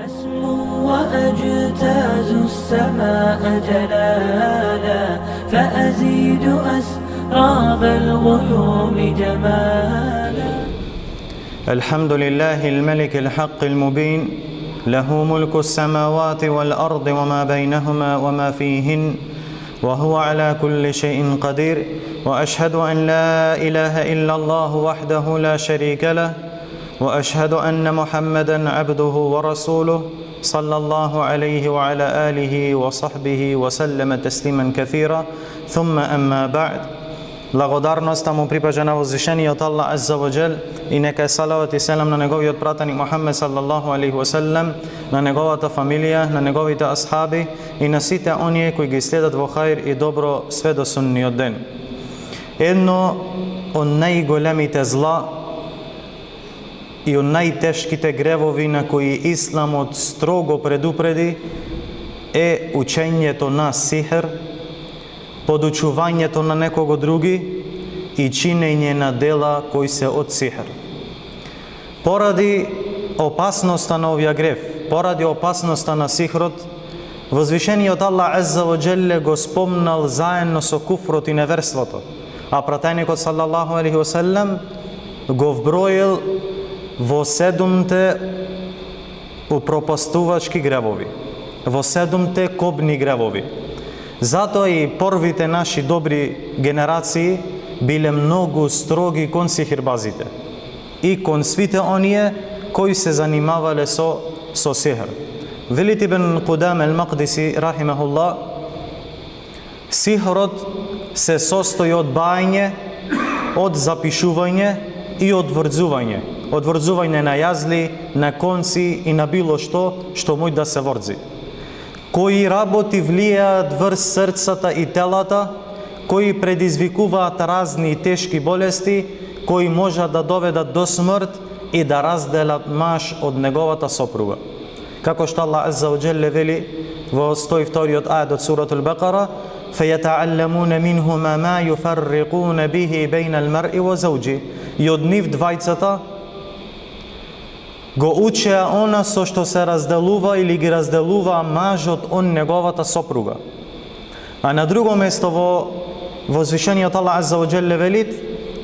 أسمو وأجتاز السماء جلالا فأزيد أسراب الغيوم جمالا. الحمد لله الملك الحق المبين، له ملك السماوات والأرض وما بينهما وما فيهن، وهو على كل شيء قدير. وأشهد أن لا إله إلا الله وحده لا شريك له، وأشهد أن محمدا عبده ورسوله صلى الله عليه وعلى آله وصحبه وسلم تسليما كثيرا. ثم أما بعد. Благодарноста му припаѓа на возвишениот Аллах Азза ва Џел и нека е салават и селам на неговиот пратеник Мухаммед саллаллаху алейхи ва селем, на неговата фамилија, на неговите асхаби и на сите оние кои ги следат во хаир и добро све до сунниот ден. Едно од најголемите зла и од најтешките гревови на кои исламот строго предупреди е учењето на сихер, подучувањето на некого други и чинење на дела кои се од сихер. Поради опасноста на овија грев, поради опасноста на сихрот, возвишениот Аллах Азза ва Џелле го спомнал заедно со куфрот и неверството, а пратеникот саллаллаху алейхи ва селем го вброил во 7 упропастувачки гревови, во 7 кобни гревови. Затоа и првите наши добри генерации биле многу строги кон сихирбазите и кон свите оние кои се занимавале со сихир. Велит Ибн Кудам ал-Мақдиси рахимахуллах, сихирот се состои од бајање, од запишување и од врзување. Од врзување на јазли, на конци и на било што може да се врзи. Кои работи влијаат врз срцата и телата, кои предизвикуваат разни и тешки болести, кои можат да доведат до смрт и да разделат маж од неговата сопруга. Како што Аллах Азза ва Џелле вели во 102-иот ајет од суратул Бекара: فَيَتَعَلَّمُونَ مِنْهُمَا مَا يُفَرِّقُونَ بِهِ بَيْنَ الْمَرْءِ وَزَوْجِهِ. И од нив двајцата го учеа она со што се разделува или ги разделува мажот од неговата сопруга. А на друго место во возвишениот Аллах Азза ва Џелле велит: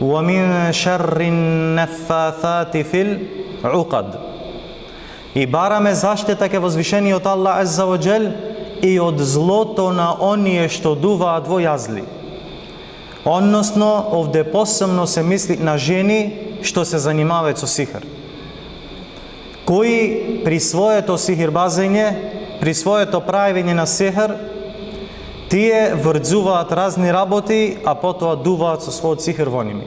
وَمِنْ شَرِّ النَّفَّاثَاتِ فِي الْعُقَدِ. И бараме заштита ке возвишениот Аллах Азза ва Џел и од злото на оние што дуваат во јазли. Односно, овде посебно се мисли на жени што се занимаваат со сихир, кои при своето сихирбазење, при своето правење на сихир, тие врзуваат разни работи, а потоа дуваат со својот сихир во ними.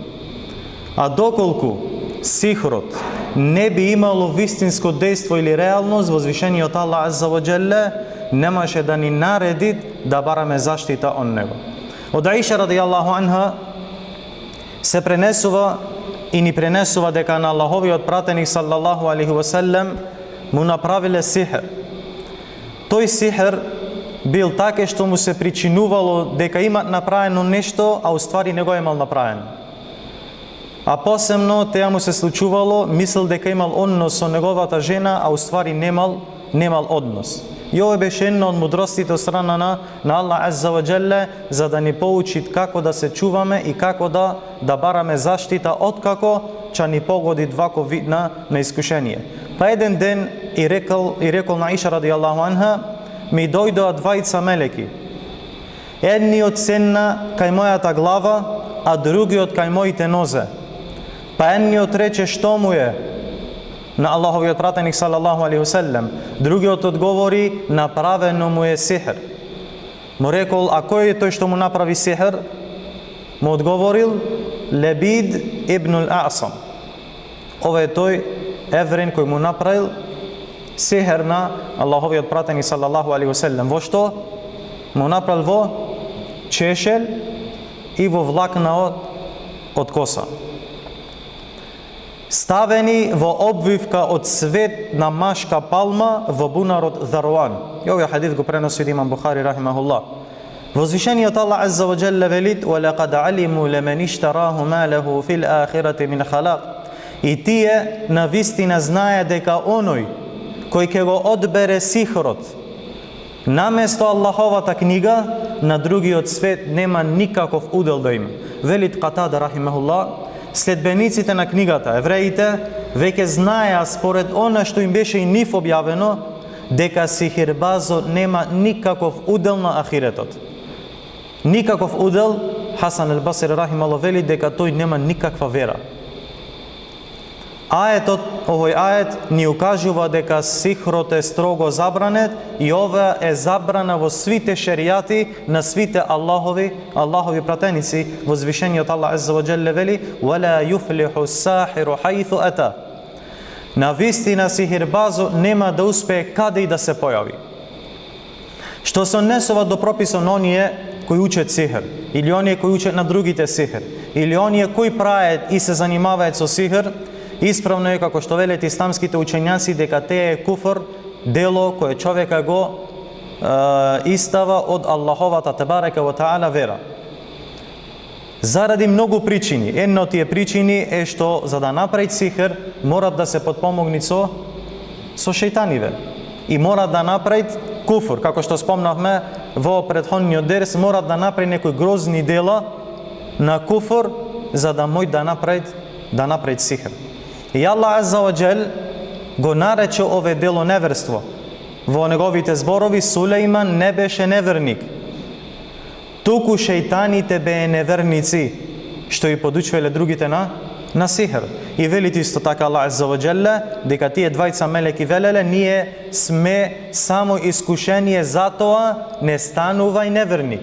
А доколку сихирот не би имало вистинско дејство или реалност, возвишениот Аллах Азза ва Џелле немаше да ни нареди да бараме заштита од него. Од Аиша радијаллаху анха се пренесува и ни пренесува дека на Аллаховиот пратеник саллаллаху алейхи ва селем му направиле сихир. Тој сихир бил таке што му се причинувало дека има направено нешто, а уствари не го имал направено. А посебно теа му се случувало, мислел дека имал однос со неговата жена, а уствари немал однос. И ова беше една од мудростите од страна на Аллах Азза ва Џелле, за да ни поучи како да се чуваме и како да бараме заштита откако ќе ни погоди ваков вид на искушение. Па еден ден и рекол на Аиша радијаллаху анха: ми дојдоа двајца мелеки. Едниот седна кај мојата глава, а другиот кај моите нозе. Па едниот рече: што му е? На Аллаховиот пратеник саллаллаху алейхи ва селем. Другиот одговори: направено му е сихир. Му рекол: а кој е тој што му направи сихир? Му одговорил: Лебид ибн ал-А'сам. Ова е тој еврен кој му направил сихир на Аллаховиот пратеник саллаллаху алейхи ва селем. Во што? Му направил во чешел и во влакна од коса, ставени во обвивка од цвет на машка палма во бунарот Дарван. И овој хадис го преноси имам Бухари рахимахуллах. Возвишениот Аллах Азза ва Џелле велит: وَلَقَدْ عَلِمُوا لَمَنِ اشْتَرَاهُ مَا لَهُ فِي الْآخِرَةِ مِنْ خَلَاقٍ. И тие навистина знае дека оној кој ќе го одбере сихрот наместо Аллаховата книга, на другиот свет нема никаков удел да има. Велит Катада рахимахуллах, следбениците на книгата, евреите, веќе знаеа според она што им беше и нив објавено, дека сихирбазот нема никаков удел на ахиретот. Никаков удел. Хасан ал-Басри рахимахуллах вели дека тој нема никаква вера. Овој ајет ни укажува дека сихрот е строго забранет и ова е забрана во свите шеријати на свите Аллахови пратеници. Возвишениот Аллах азза ва џелле вели: "Вала юфлиху сахиру хајту ата." Навистина сихирбазот нема да успее каде и да се појави. Што се однесува до прописот на оние кои учат сихир, или оние кои учат на другите сихир, или оние кои прават и се занимаваат со сихир, исправно е, како што велат исламските учењаци, дека те е куфр, дело кое човека го истава од Аллаховата тебарека ва таала вера. Заради многу причини. Една од тие причини е што за да направи сихир морат да се подпомогни со шејтаниве. И морат да направи куфр, како што спомнавме во претходниот дерс, морат да направи некои грозни дела на куфр за да мој да направи сихир. И Аллах азза ва џел го нарече ове дело неверство. Во неговите зборови Сулејман не беше неверник, туку шејтаните беа неверници, што и подучвале другите на сихир. И велите исто така Аллах азза ва џелле дека тие двајца мелеки велеле: ние сме само искушение, затоа не станувај неверник.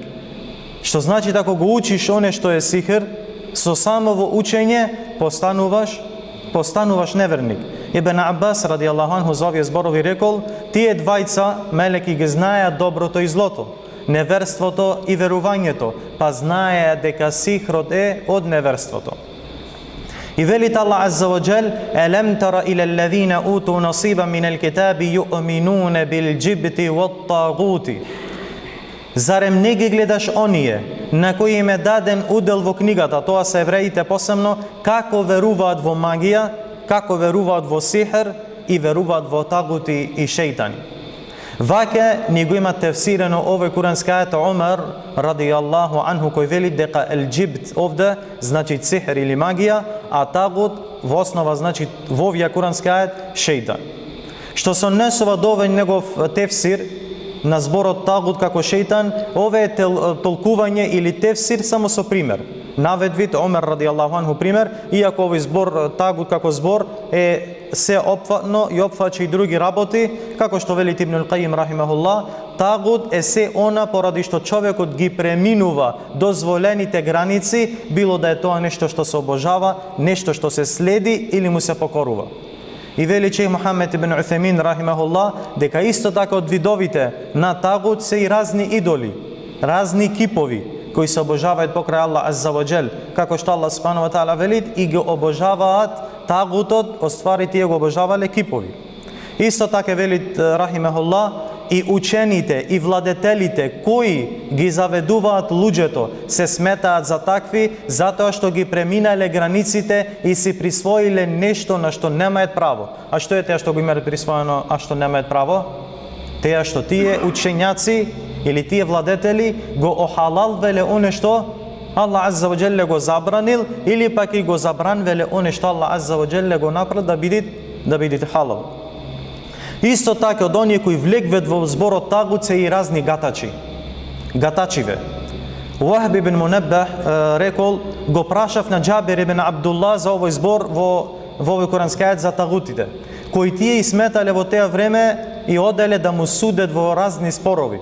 Што значи, ако го учиш оне што е сихир, со самово учење постануваш неверник. Ибн Аббас радијаллаху анху за овие зборови рекол: тие двајца мелеки ги знаеа доброто и злото, неверството и верувањето, па знаеа дека сихрот е од неверството. И велит Аллах азза ва џел: елем тара ила аллазина уту насиба минал китаби юъминуна бил џибти ват тагути. Зарем не ги гледаш оние на кои им е даден удел во книгата, тоа се евреите посебно, како веруваат во магија, како веруваат во сихир и веруваат во тагути и шејтани. Ваќе ни го има тефсирено овој курански ајет Умар радијаллаху анху, кој вели дека ел-џибт овде значи сихир или магија, а тагут во основа значи во овие курански ајет шејтан. Што се однесува до овој негов тефсир на зборот тагут како шејтан, ова е толкување или тефсир само со пример. Наведвид Омер радијаллаху анху пример, иако овој збор тагут како збор е се опфатно и опфача и други работи, како што вели Ибн ал-Кајим рахимахуллах, тагут е се она поради што човекот ги преминува дозволените граници, било да е тоа нешто што се обожава, нешто што се следи или му се покорува. И вели Шејх Мухамед ибн Уthaymin рахимахуллах дека исто така од видовите на тагут се и разни идоли, разни кипови кои се обожаваат покрај Аллах азза ва џел, како што Аллах субхану ва таала велит: и го обожаваат тагутот, оствари тие го обожавале кипови. Исто така велит рахимахуллах: и учените и владетелите кои ги заведуваат луѓето се сметаат за такви затоа што ги преминале границите и си присвоиле нешто на што немаат право. А што е тоа што го имаат присвоено, а што немаат право? Теа што тие учењаци или тие владетели го охалалвеле оне што Аллах азза ва џелле го забранил, или пак и го забранвеле оне што Аллах азза ва џелле го направи да бидит халал. Исто така од оние кои влегват во зборот тагут се и разни гатачиве. Вахб ибн Мунаббах рекол: го прашав на Џабир ибн Абдуллах за овој збор во овој курански ајет за тагутите, кои тие и сметале во теа време и оделе да му судат во разни спорови.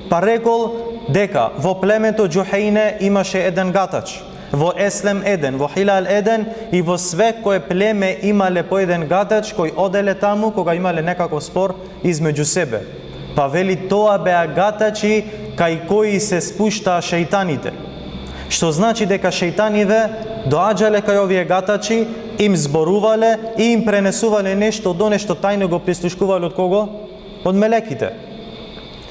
Па рекол дека во племето Џухейне имаше еден гатач, во Еслем еден, во Хилал еден, и во све кое племе имале по еден гатач кој оделе таму кога имале некаков спор измеѓу себе. Па вели тоа беа гатачи кај кои се спуштаа шејтаните. Што значи дека шејтаниве доаѓале кај овие гатачи, им зборувале и им пренесувале нешто до нешто тајно го прислушкувале од кого? Од мелеките.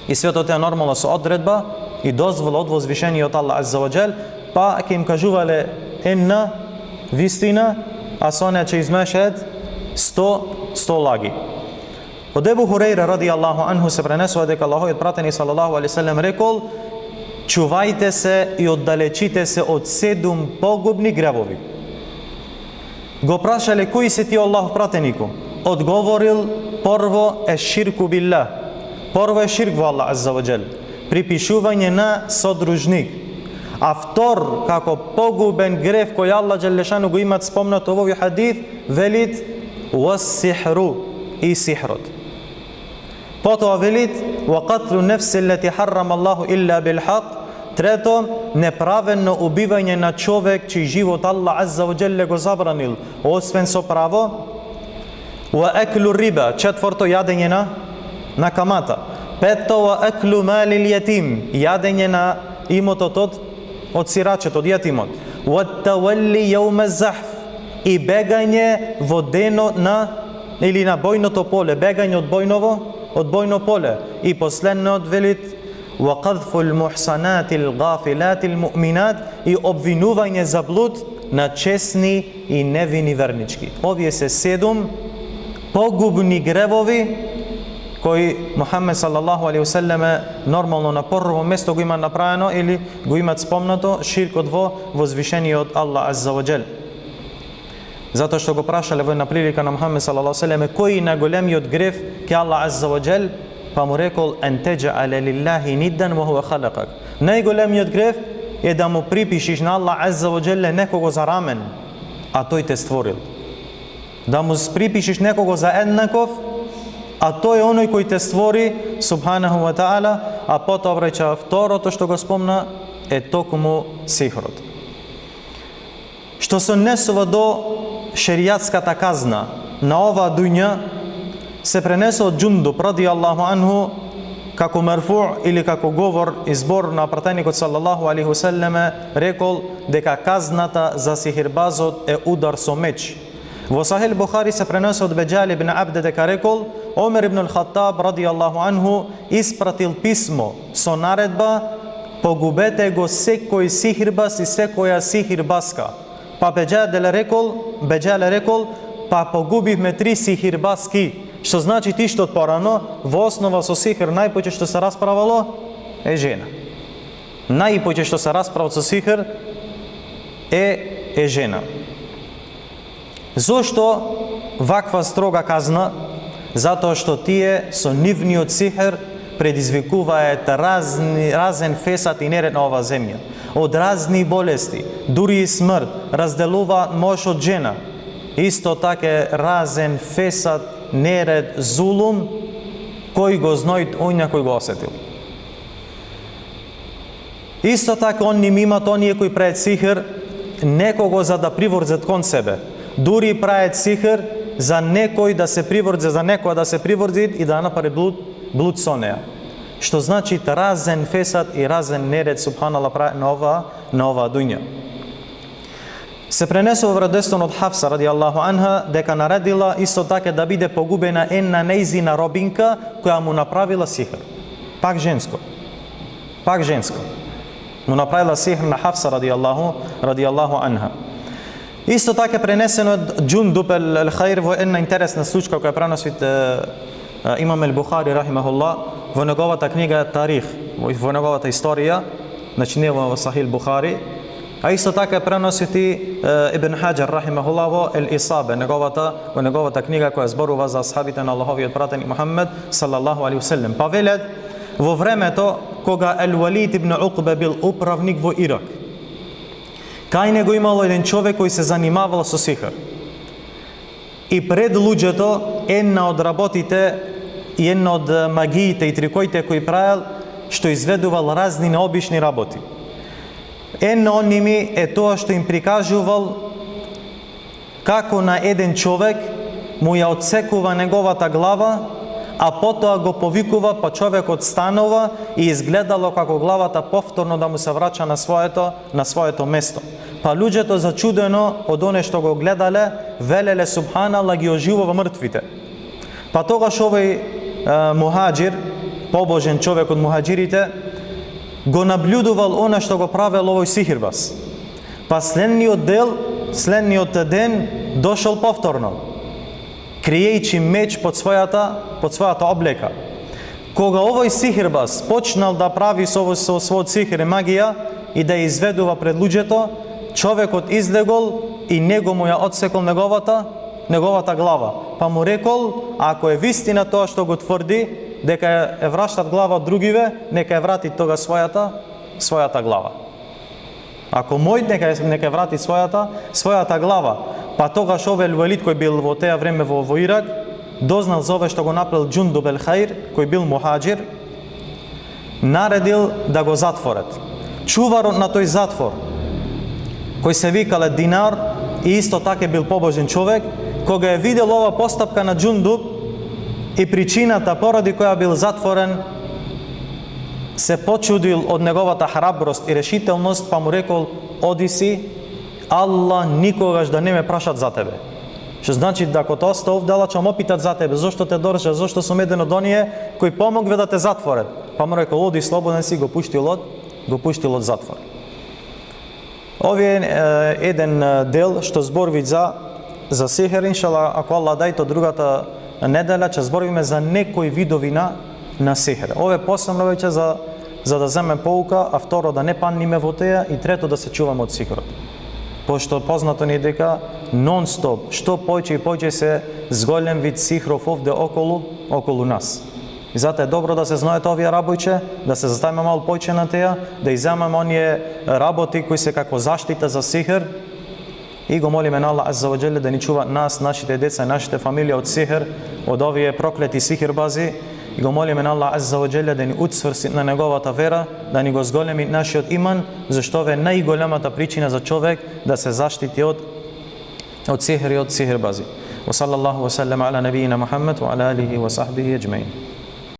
И свето тоа нормално со одредба и дозвола од возвишениот Аллах азза ва џел, па ќе им кажувале една вистина, а со неа ќе измешаат 100 лаги. Од Ебу Хурейра радијаллаху анху се пренесува дека Аллаховиот пратеник салаллаху алейхи селем рекол: чувајте се и оддалечите се од 7 погубни гревови. Го прашале: кои се ти, Аллахов пратенику? Одговорил: прво е ширку билlah. Прво е ширк во Аллах азза ва џел, припишување на содружник. А втор, како погубен грев кој Аллах џелешану го имат спомнато во овој хадис, велит: вассихру, и сихрот. Потоа велит: ва катлу нефси лати харрама Аллаху илля бил хак. Трето, неправедно убивање на човек чиј живот Аллах азза ва џелле го забранил, освен со право. Ва аклу риба. Четврто, јадење на камата. Пето, ва аклу малил јатим, јадење на имотот од сирачет, од јатимот. Ва тавалли јауме захф, и бегање во денот на или на бојното поле, бегање од бојно поле. И последниот велит: ва кадфул мухсанатил гафилатил муъминат, и обвинување за блуд на чесни и невини вернички. Овие се 7 погубни гревови кои Мухаммед салаллаху алейхи веселеме нормално на прво место го има направено или го имат спомнато ширкот во возвишениот Аллах азза ва џел. Затоа што го прашале во една прилика на Мухаммед салаллаху алейхи веселеме кој е најголемиот грев ке Аллах азза ва џел, па му рекол: ан тадж'ала лиллахи ниддан ва хува халакак. Најголемиот грев е да му припишиш на Аллах азза ва џел некого за рамен, а тој те створил. Да му припишиш некого за еднаков, а тој е оној кој те створи, субханаху ва таала. А потоа враќа второто што го спомна е токму сихрот. Што се однесува до шеријатската казна на оваа дуња, се пренесе од Џундуб радијаллаху анху како марфу или како говор и збор на пратеникот салаллаху алейхи веселеме, рекол дека казната за сихирбазот е удар со меч. Во Сахих Бухари се пренесе од Беџал ибн Абд дека рекол: Омер ибн ал-Хаттаб радијаллаху анху испратил писмо со наредба: погубете го секој сихирбас и секоја сихирбаска. Па Беџал рекол: па погубивме 3 сихирбаски. Што значи ти што порано во основа со сихир најпоќе што се расправало е жена. Најпоќе што се расправа со сихир е жена. Зошто ваква строга казна? Затоа што тие со нивниот сихир предизвикуваат разен фесат и неред на оваа земја. Од разни болести, дури и смрт, разделуваат мож од жена. Исто така разен фесат, неред, зулум, кој го знаат оние кој го осетил. Исто така они имат оние кои прават сихир некого за да приврзат кон себе. Дури прават сихир за некој да се приврзе, за некоја да се приврзи и да направи блуд со неа. Што значи разен фесат и разен неред субханаллах на оваа дуња. Се пренесува во радостен од Хафса радијаллаху анха дека наредила исто така да биде погубена една нејзина робинка која му направила сихир. Пак женско. Му направила сихир на Хафса радијаллаху анха. Исто така пренесено од Џундуб ал-Хаир во една интересна случка која преноси имам ал-Бухари рахимахуллах во неговата книга Тарих, во неговата историја, значи не во Сахих Бухари, а исто така преносити Ибн Хаџар рахимахуллах во Ел-Исаба, во неговата книга која зборува за асхабите на Аллаховиот пратеник Мухаммед салаллаху алейхи веселем. Па велат во времето кога Ал-Валид ибн Уқба бил управник во Ирак, кај него имало еден човек кој се занимавал со сихир. И пред луѓето една од работите и една од магиите и трикоите кои правил, што изведувал разни необични работи. Една од ними е тоа што им прикажувал како на еден човек му ја отсекува неговата глава, а потоа го повикува, па човекот станува и изгледало како главата повторно да му се враќа на своето место. Па луѓето зачудено од оне што го гледале, велеле субханаллах ги оживува мртвите. Па тогаш овој мухаџир, побожен човек од мухаџирите, го наблюдувал она што го правел овој сихирбас. Па следниот ден дошол повторно. криејќи меч под својата облека. Кога овој сихирбаз почнал да прави со својот сихир и магија и да изведува пред луѓето, човекот излегол и него му ја отсекол неговата глава. Па му рекол, ако е вистина тоа што го тврди, дека е враштат глава од другиве, нека ја врати тога својата глава. Ако мој, нека врати својата глава. Па тогаш овој Валид кој бил во теа време во Ирак, дознал за овој што го направил Џундуб ел Хаир, кој бил мухаџир, наредил да го затворат. Чуварот на тој затвор, кој се викале Динар и исто така бил побожен човек, кога е видел ова постапка на Џундуб и причината поради која бил затворен, се почудил од неговата храброст и решителност, па му рекол, оди си, Аллах никогаш да не ме прашат за тебе. Што значи да ако те остав, дала ќе ме опитат за тебе, зошто те држа, зошто сум еден од оние кои помогве да те затворат. Па му рекол, оди слободен си, го пуштил од затвор. Овие е еден дел што зборви за сихер, иншалла, ако Аллах дај, то другата неделя ќе збориме за некои видови на сихер. Ове посебно веќе за да земе поука, а второ да не панниме во теја и трето да се чуваме од сихерот. Пошто познато ни дека нон-стоп, што појќе и појќе се зголем вид сихров овде околу нас. И затоа е добро да се знаете овие работи, да се заставиме мал појќе на теја, да иземаме оние работи кои се како заштита за сихер и го молиме на Аллах Азза ва Џеле да ни чува нас, нашите деца и нашите фамилија од сихер, од овие проклети сихирбази. И го молиме на Аллах Азза ва Џеле да ни утврди на неговата вера, да ни го зголеми нашиот иман, зашто е најголемата причина за човек да се заштити од сихир и од сихирбази. Wa sallallahu wa sallam ala nabiyyina Muhammad wa ala alihi wa sahbihi ajma'in.